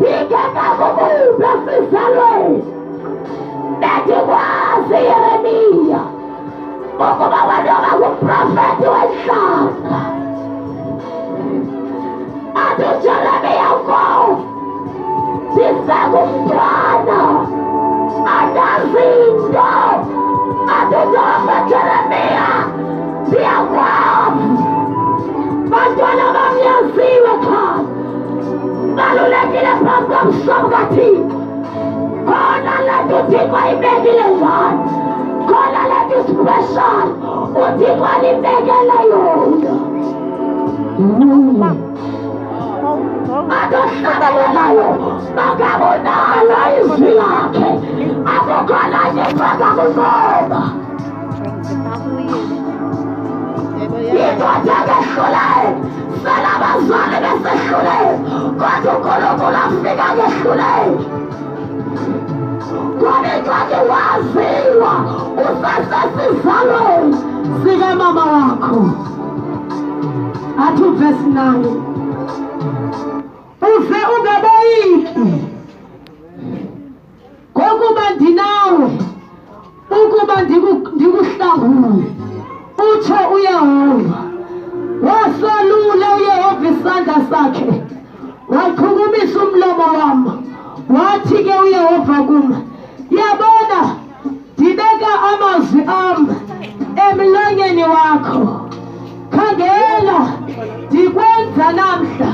Ingeka kubuza sizalweni bethi kwazi Yeremiya ukuba wena unguprofethi wenhlanga. Athi uJeremiya Nkosi sisekumntwana adazi into. Athi uJehova Jeremiya siyakwazi bantwana bamyaziwe khaya balulekile phambi komhlaba kaThixo. Khona lethu uThixo ayibekile ngani, khona lethu special uThixo alibekele yona. Adohlabelayo bakabonala izwi lakhe akukhona nifaka kuzoba indoda ngehluleke salabazali besehluleke kodwa uNkulunkulu afika ngehluleke. Kwanicake waziwa usasesizalweni sikamama wakho. Athi uvesi 9 uze ungeboyiki ngokuba ndinawe ukuba ndikuhlangule, utsho uYehova. Wasolule uYehova isandla sakhe waqhukumisa umlomo wami, wathi-ke uYehova kume, yabona ndibeka amazwi ami emlonyeni wakho. Khangela ndikwenza namhla